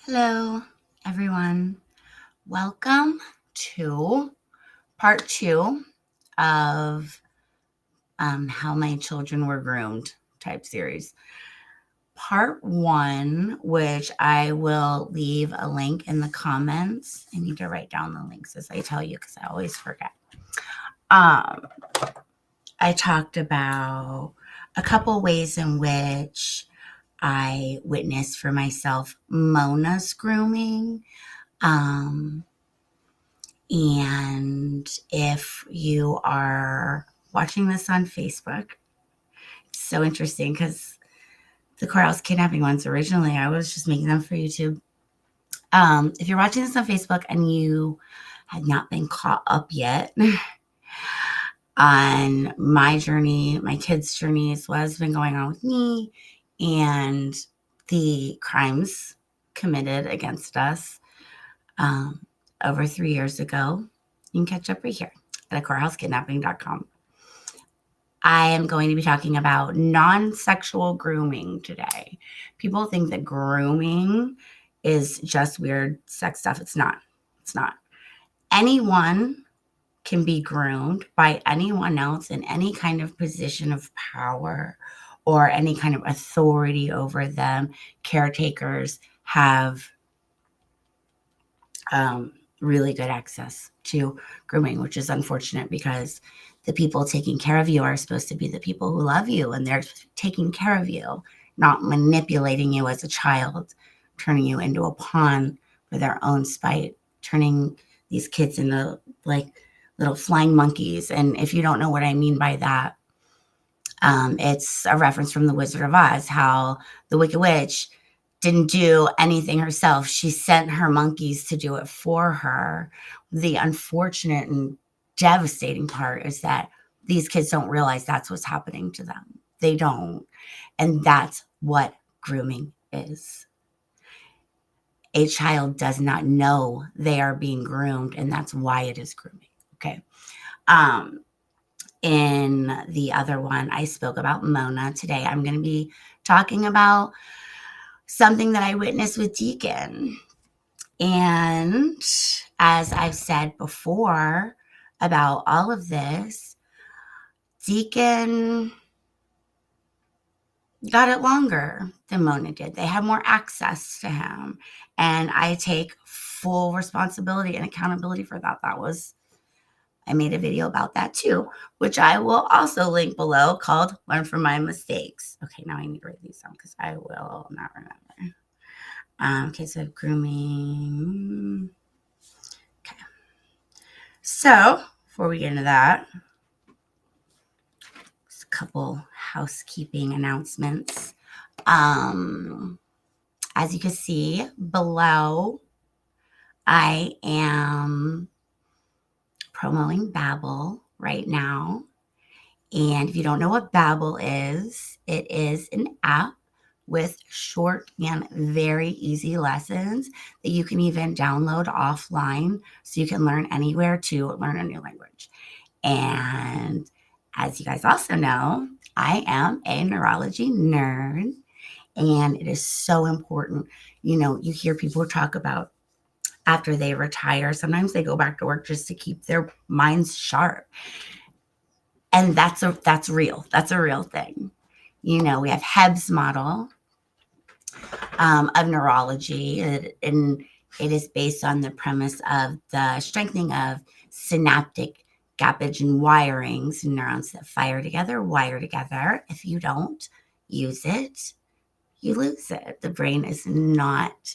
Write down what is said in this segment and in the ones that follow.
Hello, everyone. Welcome to part two of How My Children Were Groomed type series. Part one, which I will leave a link in the comments. I need to write down the links as I tell you because I always forget. Um, I talked about a couple ways in which I witnessed for myself Mona's grooming. Um, And if you are watching this on Facebook, it's so interesting because the courthouse kidnapping ones originally, I was just making them for YouTube. If you're watching this on Facebook and you had not been caught up yet on my journey, my kids' journeys, what has been going on with me, and the crimes committed against us um, over 3 years ago, you can catch up right here at courthousekidnapping.com. I am going to be talking about non-sexual grooming today. People think that grooming is just weird sex stuff. It's not. It's not. Anyone can be groomed by anyone else in any kind of position of power or any kind of authority over them. Caretakers have really good access to grooming, which is unfortunate because the people taking care of you are supposed to be the people who love you, and they're taking care of you, not manipulating you as a child, turning you into a pawn for their own spite, turning these kids into like little flying monkeys. And if you don't know what I mean by that, it's a reference from The Wizard of Oz, how the Wicked Witch didn't do anything herself. She sent her monkeys to do it for her. The unfortunate and devastating part is that these kids don't realize that's what's happening to them. They don't. And that's what grooming is. A child does not know they are being groomed, and that's why it is grooming. Okay. In the other one, I spoke about Mona. Today, I'm going to be talking about something that I witnessed with Deacon. And as I've said before about all of this, Deacon got it longer than Mona did. They had more access to him. And I take full responsibility and accountability for that. I made a video about that too, which I will also link below, called Learn from My Mistakes. Okay, now I need to write these down because I will not remember. Okay, so grooming. Okay. So before we get into that, just a couple housekeeping announcements. As you can see below, I am promoting Babbel right now. And if you don't know what Babbel is, it is an app with short and very easy lessons that you can even download offline so you can learn anywhere to learn a new language. And as you guys also know, I am a neurology nerd, and it is so important. You know, you hear people talk about after they retire, sometimes they go back to work just to keep their minds sharp. And that's real. That's a real thing. You know, we have Hebb's model of neurology, and it is based on the premise of the strengthening of synaptic gappage and wirings, neurons that fire together, wire together. If you don't use it, you lose it. The brain is not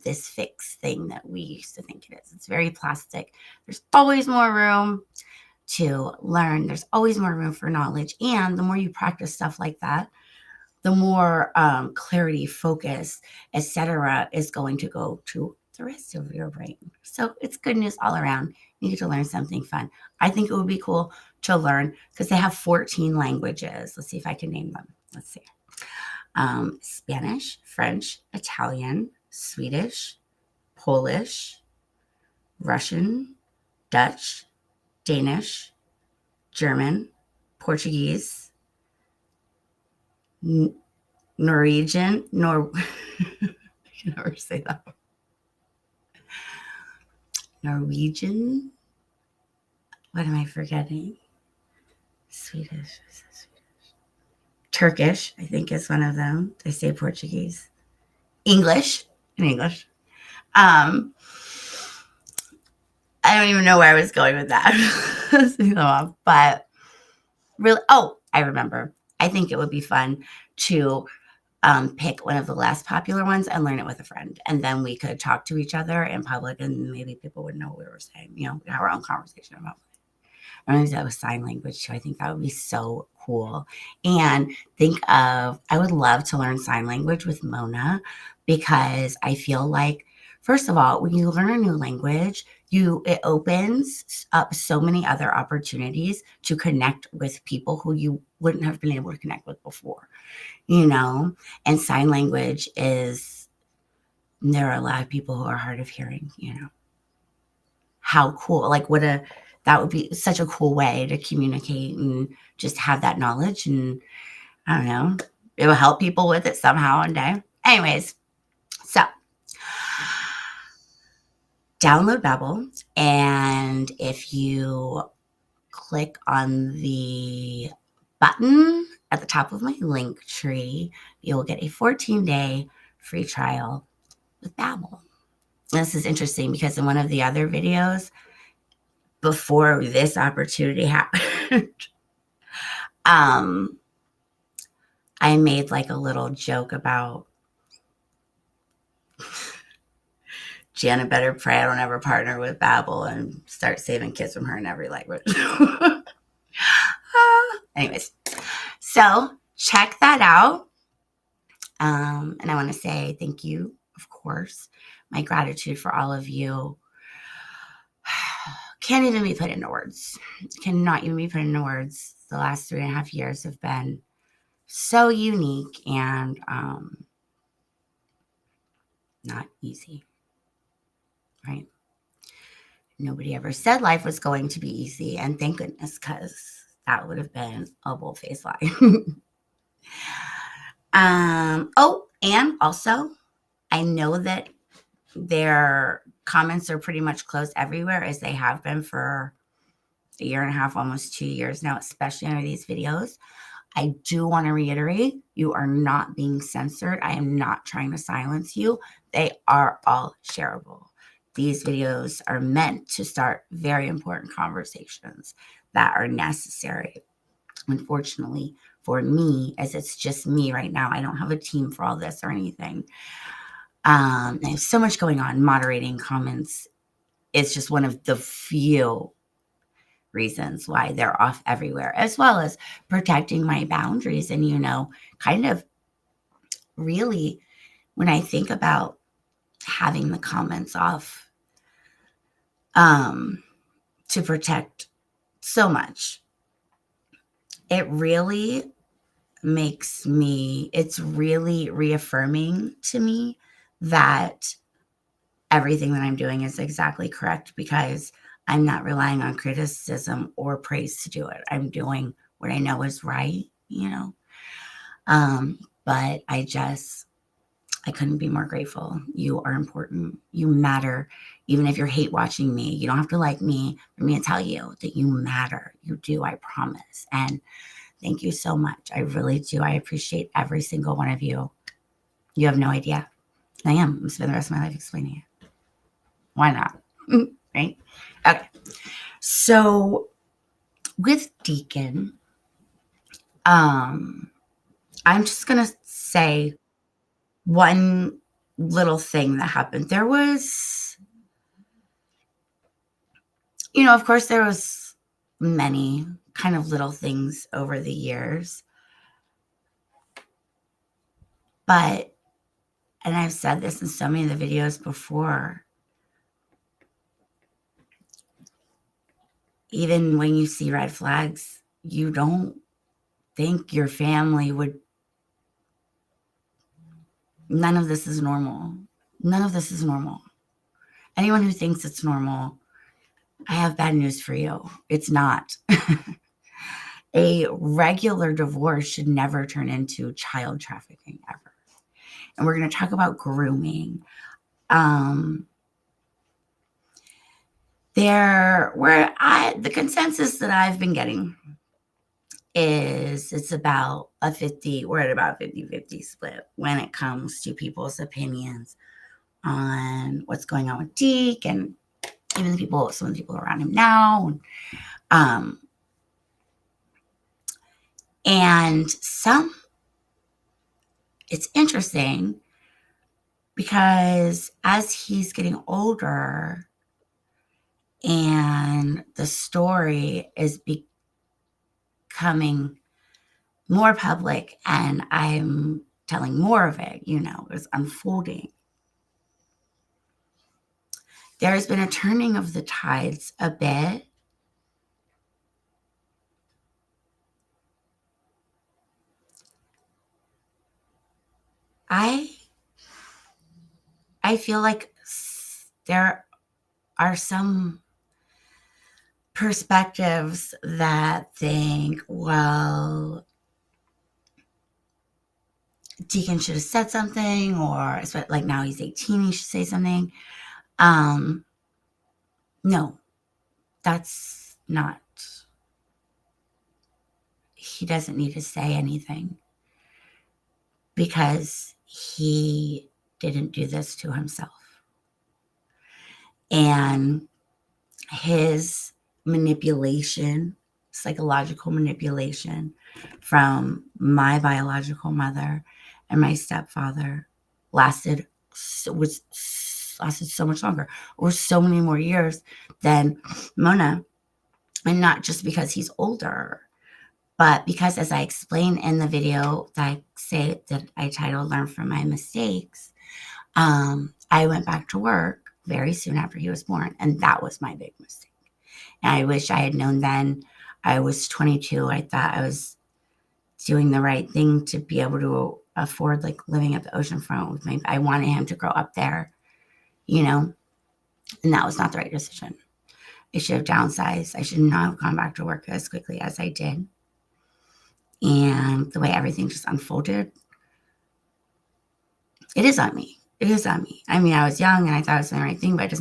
this fixed thing that we used to think it is. It's very plastic. There's always more room to learn. There's always more room for knowledge. And the more you practice stuff like that, the more clarity, focus, etc., is going to go to the rest of your brain. So it's good news all around. You get to learn something fun. I think it would be cool to learn because they have 14 languages. Let's see if I can name them. Let's see. Spanish, French, Italian, Swedish, Polish, Russian, Dutch, Danish, German, Portuguese, Norwegian, can never say that. Norwegian. What am I forgetting? Swedish. Turkish, I think, is one of them. They say Portuguese. English. In English. Um, I don't even know where I was going with that. But really, oh, I remember. I think it would be fun to pick one of the less popular ones and learn it with a friend. And then we could talk to each other in public and maybe people would know what we were saying. You know, have our own conversation about it. I don't think that was sign language too. I think that would be so cool. And I would love to learn sign language with Mona because I feel like, first of all, when you learn a new language, it opens up so many other opportunities to connect with people who you wouldn't have been able to connect with before, you know? And sign language there are a lot of people who are hard of hearing, you know? How cool, like that would be such a cool way to communicate and just have that knowledge. And I don't know, it will help people with it somehow one day. Anyways, so download Babbel. And if you click on the button at the top of my link tree, you will get a 14-day free trial with Babbel. This is interesting because in one of the other videos, before this opportunity happened, I made like a little joke about Jana better pray I don't ever partner with Babbel and start saving kids from her in every language. Anyways, so check that out. And I want to say thank you, of course. My gratitude for all of you can't even be put into words. Cannot even be put into words. The last 3.5 years have been so unique and not easy, right? Nobody ever said life was going to be easy, and thank goodness, because that would have been a bold-faced lie. Oh, and also, I know that their comments are pretty much closed everywhere, as they have been for 1.5 years, almost 2 years now, especially under these videos. I do want to reiterate, you are not being censored. I am not trying to silence you. They are all shareable. These videos are meant to start very important conversations that are necessary. Unfortunately, for me, as it's just me right now, I don't have a team for all this or anything. I have so much going on. Moderating comments is just one of the few reasons why they're off everywhere, as well as protecting my boundaries. And, you know, kind of really, when I think about having the comments off, to protect so much, it really it's really reaffirming to me that everything that I'm doing is exactly correct, because I'm not relying on criticism or praise to do it. I'm doing what I know is right, you know? But I couldn't be more grateful. You are important. You matter. Even if you're hate watching me, you don't have to like me for me to tell you that you matter. You do, I promise. And thank you so much. I really do. I appreciate every single one of you. You have no idea. I am. I'm going to spend the rest of my life explaining it. Why not? Right? Okay. So with Deacon, I'm just going to say one little thing that happened. There was, you know, of course, there was many kind of little things over the years. But, and I've said this in so many of the videos before, even when you see red flags, you don't think your family would. None of this is normal. None of this is normal. Anyone who thinks it's normal, I have bad news for you. It's not. A regular divorce should never turn into child trafficking ever. and we're going to talk about grooming. The consensus that I've been getting is it's about we're at about 50-50 split when it comes to people's opinions on what's going on with Deke, and even some of the people around him now. And it's interesting because as he's getting older and the story is becoming more public and I'm telling more of it, it's unfolding. There's been a turning of the tides a bit. I feel like there are some perspectives that think, well, Deacon should have said something, or like now he's 18, he should say something. No, that's not. He doesn't need to say anything because he didn't do this to himself. And his psychological manipulation from my biological mother and my stepfather lasted so much longer, or so many more years than Mona. And not just because he's older, but because, as I explained in the video that I titled Learn from My Mistakes, I went back to work very soon after he was born, and that was my big mistake. And I wish I had known then. I was 22. I thought I was doing the right thing to be able to afford living at the oceanfront with I wanted him to grow up there, and that was not the right decision. I should have downsized. I should not have gone back to work as quickly as I did. And the way everything just unfolded, it is on me. It is on me. I mean, I was young and I thought I was doing the right thing, but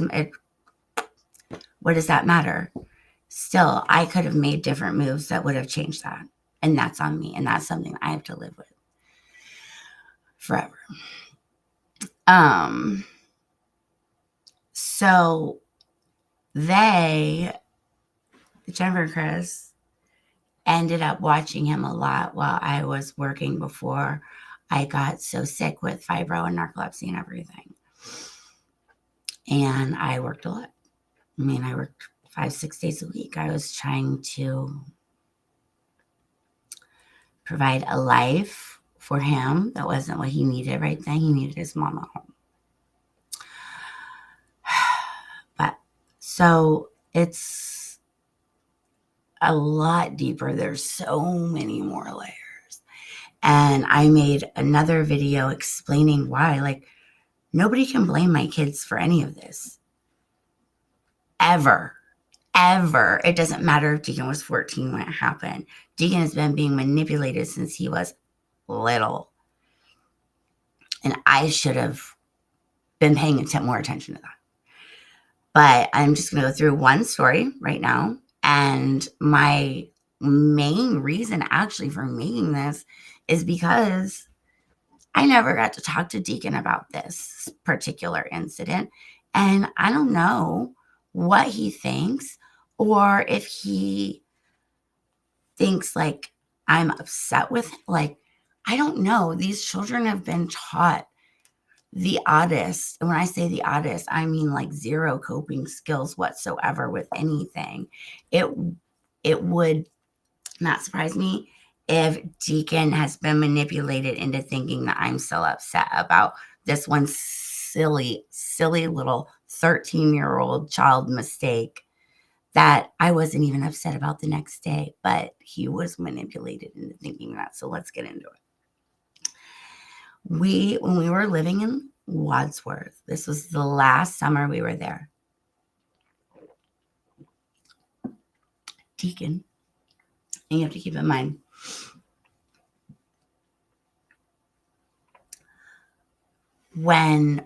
what does that matter? Still, I could have made different moves that would have changed that. And that's on me. And that's something I have to live with forever. So Jennifer and Chris, ended up watching him a lot while I was working before I got so sick with fibro and narcolepsy and everything. And I worked a lot. I mean, I worked 5-6 days a week. I was trying to provide a life for him. That wasn't what he needed right then. He needed his mom at home. But so it's a lot deeper. There's so many more layers. And I made another video explaining why, nobody can blame my kids for any of this. Ever. It doesn't matter if Deacon was 14 when it happened. Deacon has been being manipulated since he was little. And I should have been paying more attention to that. But I'm just going to go through one story right now. And my main reason actually for making this is because I never got to talk to Deacon about this particular incident. And I don't know what he thinks, or if he thinks I'm upset with him. I don't know. These children have been taught the oddest. And when I say the oddest, I mean zero coping skills whatsoever with anything. It would not surprise me if Deacon has been manipulated into thinking that I'm still upset about this one silly little 13-year-old child mistake that I wasn't even upset about the next day, but he was manipulated into thinking that. So let's get into it. When we were living in Wadsworth, this was the last summer we were there. Deacon, and you have to keep in mind, when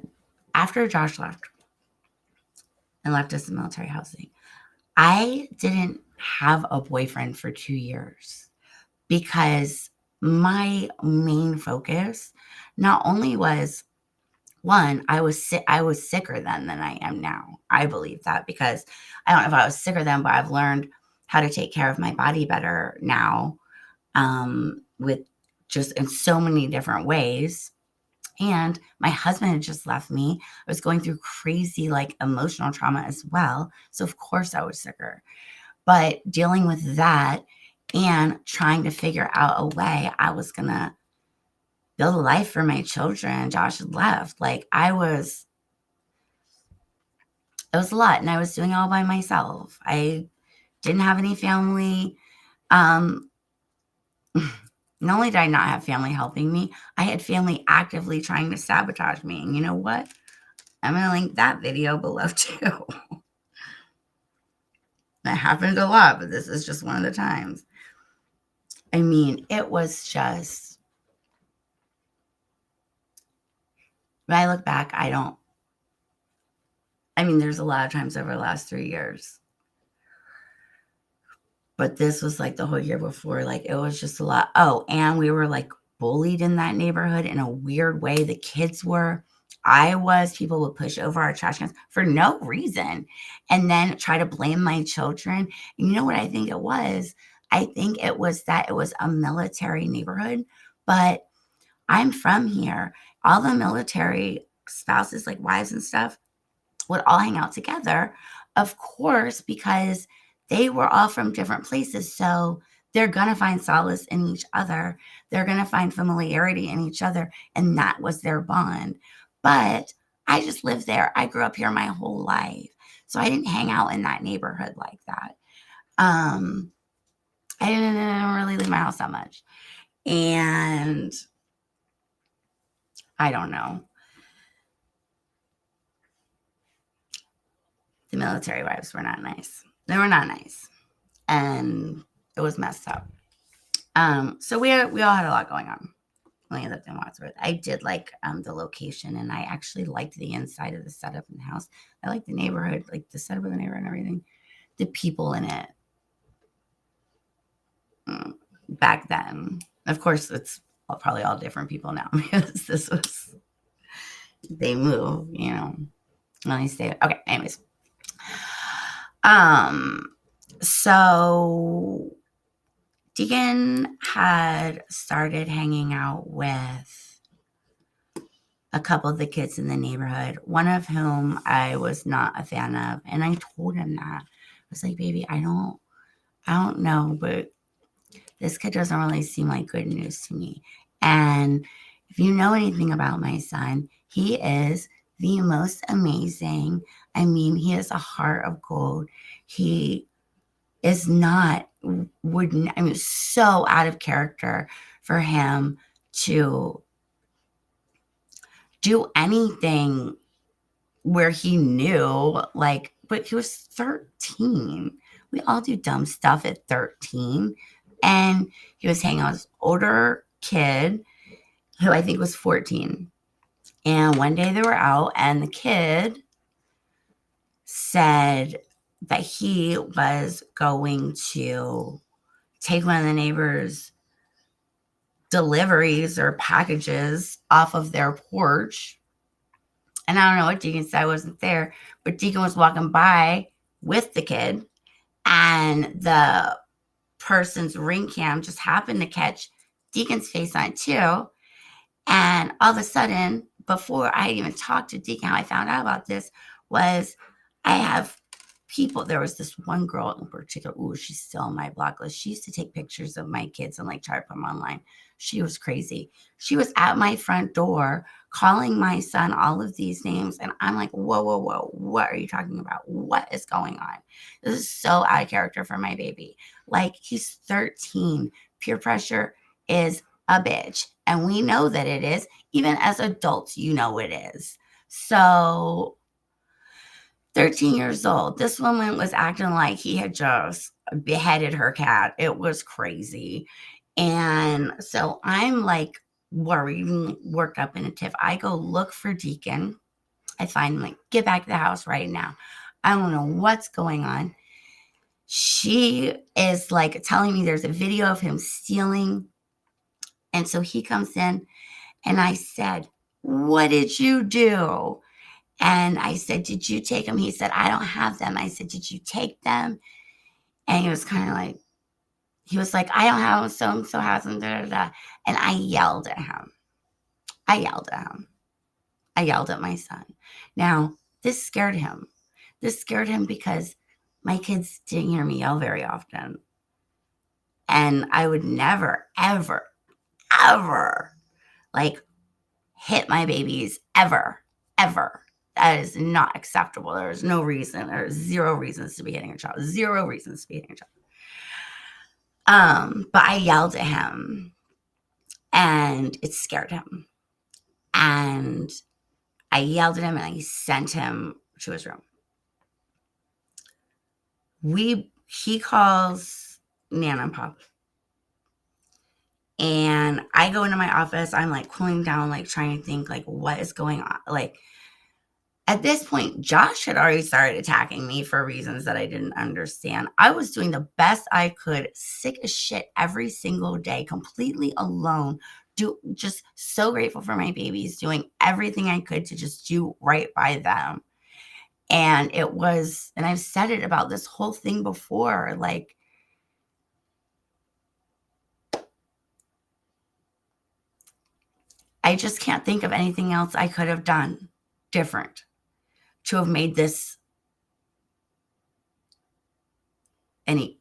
after Josh left and left us in military housing, I didn't have a boyfriend for 2 years because my main focus not only was one, I was sicker then than I am now. I believe that because I don't know if I was sicker then, but I've learned how to take care of my body better now, with just in so many different ways. And my husband had just left me. I was going through crazy like emotional trauma as well. So of course I was sicker. But dealing with that and trying to figure out a way I was gonna build a life for my children. Josh had left. Like it was a lot. And I was doing it all by myself. I didn't have any family. Um, not only did I not have family helping me, I had family actively trying to sabotage me. And you know what? I'm going to link that video below too. That happened a lot, but this is just one of the times. I mean, it was just, when I look back, there's a lot of times over the last 3 years, but this was like the whole year before. Like it was just a lot. Oh, and we were like bullied in that neighborhood in a weird way. The kids were, I was, people would push over our trash cans for no reason and then try to blame my children. And you know what I think it was? I think it was that it was a military neighborhood, but I'm from here. All the military spouses, like wives and stuff, would all hang out together, of course, because they were all from different places. So they're going to find solace in each other. They're going to find familiarity in each other. And that was their bond. But I just lived there. I grew up here my whole life. So I didn't hang out in that neighborhood like that. I didn't really leave my house that much. And I don't know. The military wives were not nice. They were not nice. And it was messed up. So we all had a lot going on when I lived in Wadsworth. I did like the location, and I actually liked the inside of the setup in the house. I liked the neighborhood, like the setup of the neighborhood and everything. The people in it. Back then, of course, it's probably all different people now because they move, when they stay. Okay, anyways. So Deacon had started hanging out with a couple of the kids in the neighborhood, one of whom I was not a fan of. And I told him that. I was like, baby, I don't know, but this kid doesn't really seem like good news to me. And if you know anything about my son, he is the most amazing. He has a heart of gold. He is not, so out of character for him to do anything where he knew, but he was 13. We all do dumb stuff at 13. And he was hanging out with this older kid who I think was 14. And one day they were out, and the kid said that he was going to take one of the neighbors' deliveries or packages off of their porch. And I don't know what Deacon said, I wasn't there, but Deacon was walking by with the kid, and the person's ring cam just happened to catch Deacon's face on it too. And all of a sudden, before I even talked to Deacon, how I found out about this was I have people. There was this one girl in particular. Ooh, she's still on my block list. She used to take pictures of my kids and try to put them online. She was crazy. She was at my front door calling my son all of these names. And I'm like, whoa, whoa, whoa. What are you talking about? What is going on? This is so out of character for my baby. He's 13. Peer pressure is a bitch. And we know that it is. Even as adults, it is. So 13 years old, this woman was acting like he had just beheaded her cat. It was crazy. And so I'm worried, worked up in a tiff. I go look for Deacon. I find him, like, get back to the house right now. I don't know what's going on. She is like telling me there's a video of him stealing. And so he comes in and I said, what did you do? And I said, did you take them? He said, I don't have them. I said, did you take them? And he was kind of like, he was like, I don't have them. So-and-so has them. Da, da, da. And I yelled at him. I yelled at him. I yelled at my son. Now, this scared him. This scared him because my kids didn't hear me yell very often. And I would never, ever, ever, like, hit my babies, ever, ever. That is not acceptable. There is no reason. There is zero reasons to be hitting a child. Zero reasons to be hitting a child. But I yelled at him, and it scared him. And I yelled at him, and I sent him to his room. He calls Nana and Pop. And I go into my office. I'm like cooling down, like trying to think, like, what is going on? Like, at this point, Josh had already started attacking me for reasons that I didn't understand. I was doing the best I could, sick as shit every single day, completely alone. Just so grateful for my babies, doing everything I could to just do right by them. And it was, and I've said it about this whole thing before, like, I just can't think of anything else I could have done different to have made this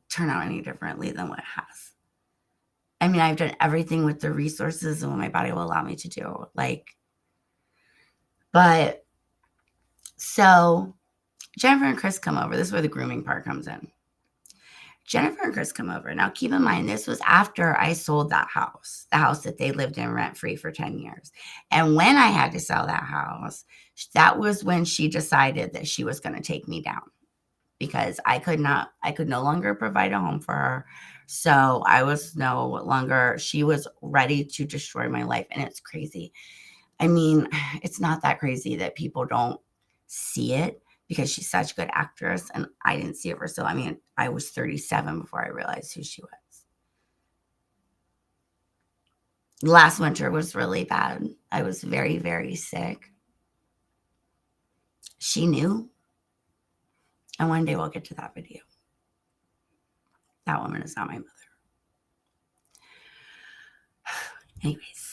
turn out any differently than what it has. I mean, I've done everything with the resources and what my body will allow me to do. Like, but so Jennifer and Chris come over. This is where the grooming part comes in. Jennifer and Chris come over. Now, keep in mind, this was after I sold that house, the house that they lived in rent-free for 10 years. And when I had to sell that house, that was when she decided that she was going to take me down because I could no longer provide a home for her. So I was no longer, she was ready to destroy my life. And it's crazy. I mean, it's not that crazy that people don't see it, because she's such a good actress, and I didn't see it for so. I mean, I was 37 before I realized who she was. Last winter was really bad. I was very, very sick. She knew. And one day we'll get to that video. That woman is not my mother. Anyways.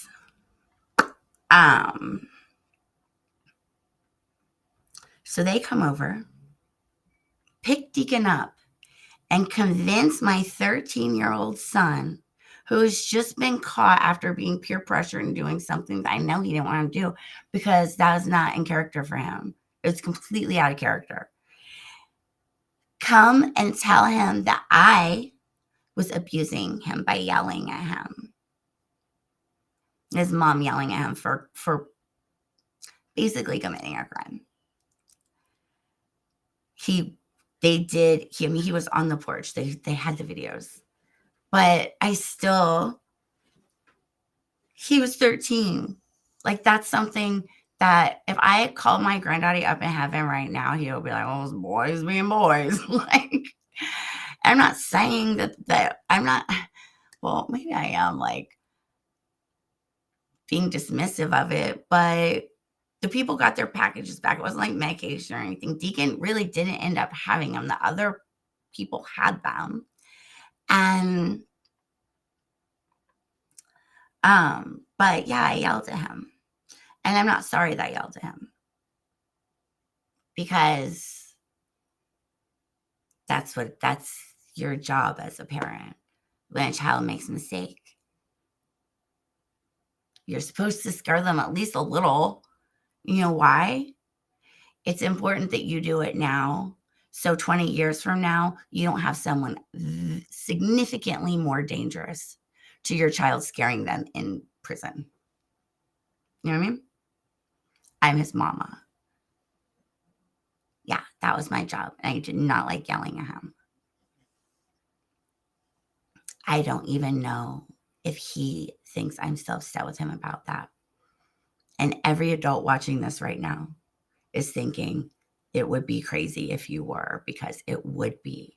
So they come over, pick Deacon up, and convince my 13-year-old son, who has just been caught after being peer pressured and doing something that I know he didn't want to do, because that was not in character for him. It's completely out of character. Come and tell him that I was abusing him by yelling at him. His mom yelling at him for basically committing a crime. He was on the porch. They had the videos. But he was 13. Like, that's something that if I called my granddaddy up in heaven right now, he'll be like, oh, those boys being boys. Like, I'm not saying that I'm not, well, maybe I am, like, being dismissive of it, but the people got their packages back. It wasn't like medication or anything. Deacon really didn't end up having them. The other people had them. And, but yeah, I yelled at him. And I'm not sorry that I yelled at him, because that's your job as a parent. When a child makes a mistake, you're supposed to scare them at least a little. You know why? It's important that you do it now, so 20 years from now, you don't have someone significantly more dangerous to your child scaring them in prison. You know what I mean? I'm his mama. Yeah, that was my job. And I did not like yelling at him. I don't even know if he thinks I'm so upset with him about that. And every adult watching this right now is thinking it would be crazy if you were, because it would be.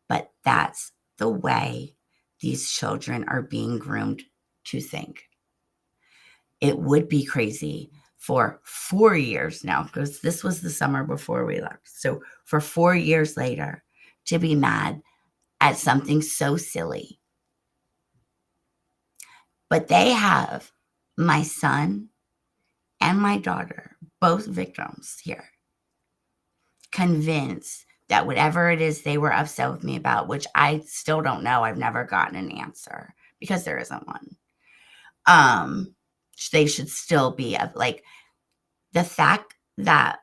But that's the way these children are being groomed to think. It would be crazy for 4 years now, because this was the summer before we left. So for 4 years later, to be mad at something so silly. But they have my son and my daughter, both victims here, convinced that whatever it is they were upset with me about, which I still don't know, I've never gotten an answer because there isn't one. They should still be like the fact that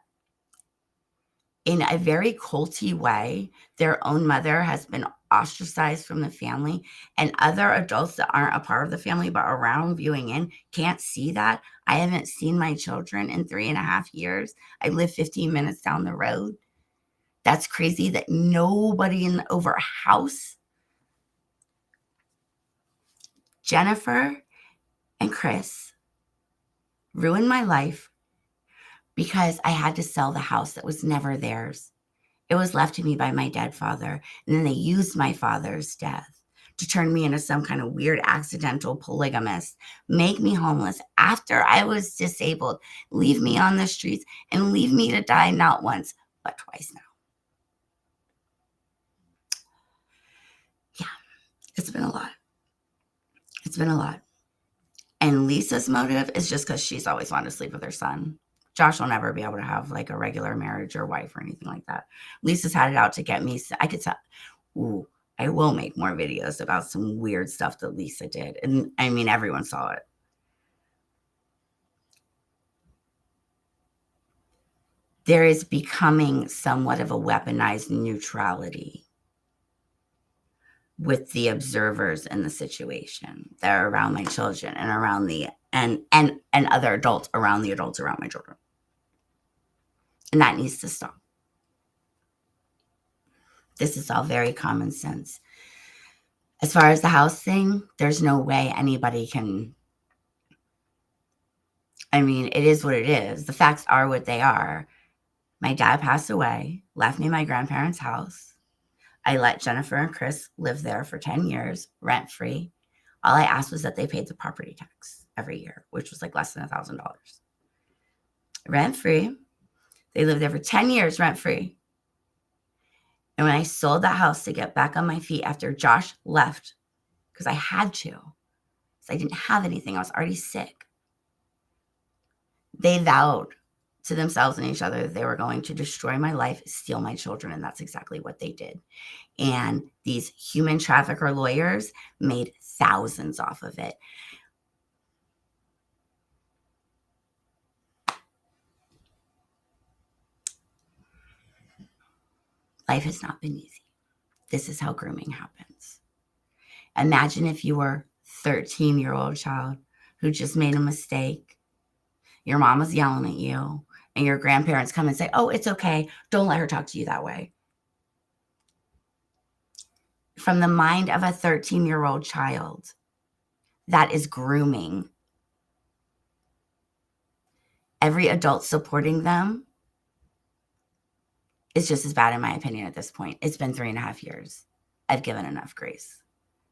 in a very culty way, their own mother has been ostracized from the family, and other adults that aren't a part of the family but around viewing in can't see that. I haven't seen my children in 3.5 years. I live 15 minutes down the road. That's crazy that nobody over a house. Jennifer and Chris ruined my life because I had to sell the house that was never theirs. It was left to me by my dead father, and then they used my father's death to turn me into some kind of weird accidental polygamist, make me homeless after I was disabled, leave me on the streets, and leave me to die not once, but twice now. Yeah, it's been a lot. It's been a lot. And Lisa's motive is just because she's always wanted to sleep with her son. Josh will never be able to have like a regular marriage or wife or anything like that. Lisa's had it out to get me. I could tell. Ooh, I will make more videos about some weird stuff that Lisa did. And I mean, everyone saw it. There is becoming somewhat of a weaponized neutrality with the observers in the situation that are around my children and around the and other adults around the adults around my children. And that needs to stop. This is all very common sense. As far as the house thing, there's no way anybody can. I mean, it is what it is. The facts are what they are. My dad passed away, left me my grandparents' house. I let Jennifer and Chris live there for 10 years, rent-free. All I asked was that they paid the property tax every year, which was like less than $1,000. Rent-free. They lived there for 10 years, rent-free. And when I sold that house to get back on my feet after Josh left, because I had to, because I didn't have anything, I was already sick, they vowed to themselves and each other that they were going to destroy my life, steal my children, and that's exactly what they did. And these human trafficker lawyers made thousands off of it. Life has not been easy. This is how grooming happens. Imagine if you were a 13-year-old child who just made a mistake. Your mom was yelling at you, and your grandparents come and say, oh, it's okay. Don't let her talk to you that way. From the mind of a 13-year-old child, that is grooming. Every adult supporting them is just as bad, in my opinion, at this point. It's been 3.5 years. I've given enough grace.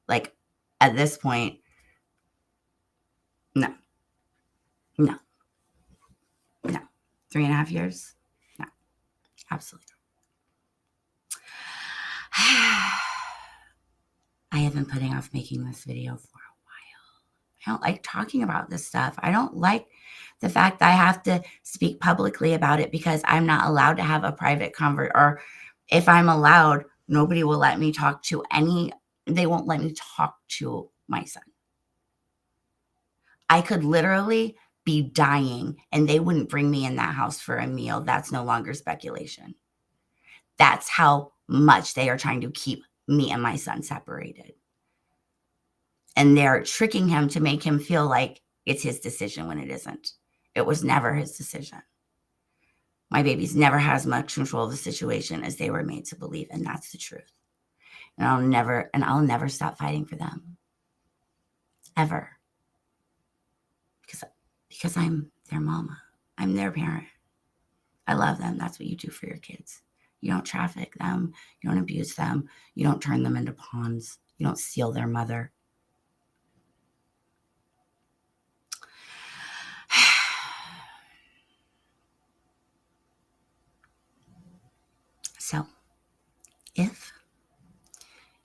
Like, at this point, no. 3.5 years? No, absolutely not. I have been putting off making this video for a while. I don't like talking about this stuff. I don't like the fact that I have to speak publicly about it because I'm not allowed to have a private or if I'm allowed, nobody will let me talk to they won't let me talk to my son. I could literally be dying and they wouldn't bring me in that house for a meal. That's no longer speculation. That's how much they are trying to keep me and my son separated. And they're tricking him to make him feel like it's his decision when it isn't. It was never his decision. My babies never had as much control of the situation as they were made to believe, and that's the truth. And I'll never stop fighting for them. ever. Because I'm their mama. I'm their parent. I love them. That's what you do for your kids. You don't traffic them. You don't abuse them. You don't turn them into pawns. You don't steal their mother. So, if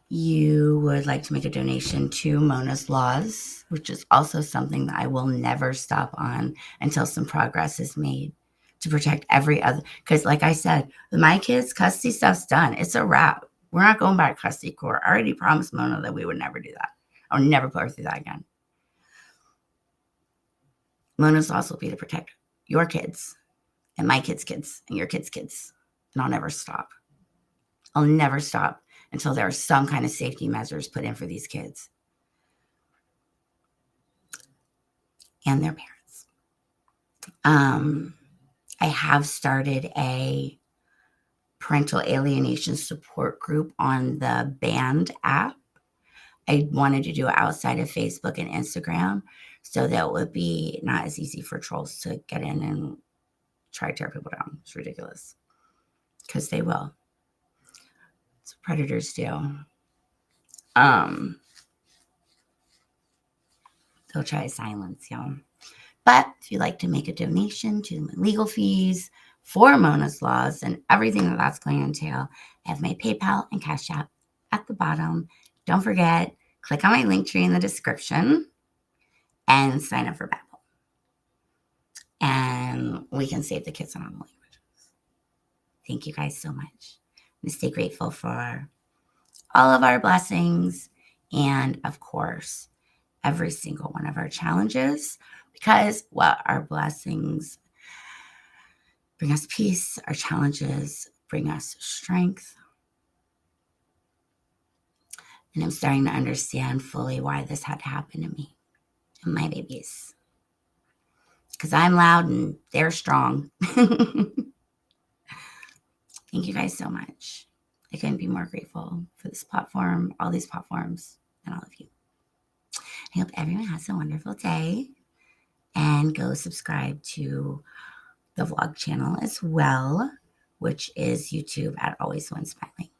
you would like to make a donation to Mona's Laws, which is also something that I will never stop on until some progress is made to protect every other, because like I said, with my kids, custody stuff's done. It's a wrap. We're not going back to custody court. I already promised Mona that we would never do that. I'll never put her through that again. Mona's Laws will be to protect your kids and my kids' kids and your kids' kids. And I'll never stop. I'll never stop until there are some kind of safety measures put in for these kids and their parents. I have started a parental alienation support group on the Band app. I wanted to do it outside of Facebook and Instagram so that it would be not as easy for trolls to get in and try to tear people down. It's ridiculous. Because they will. That's what predators do. They'll try to silence you. But if you'd like to make a donation to my legal fees for Mona's Laws and everything that's going to entail, I have my PayPal and Cash App at the bottom. Don't forget, click on my link tree in the description and sign up for Babbel. And we can save the kids in all the languages. Thank you guys so much. And stay grateful for all of our blessings and, of course, every single one of our challenges, because our blessings bring us peace, our challenges bring us strength. And I'm starting to understand fully why this had to happen to me and my babies. Because I'm loud and they're strong. Thank you guys so much. I couldn't be more grateful for this platform, all these platforms, and all of you. I hope everyone has a wonderful day. And go subscribe to the vlog channel as well, which is YouTube at Always One Smiling.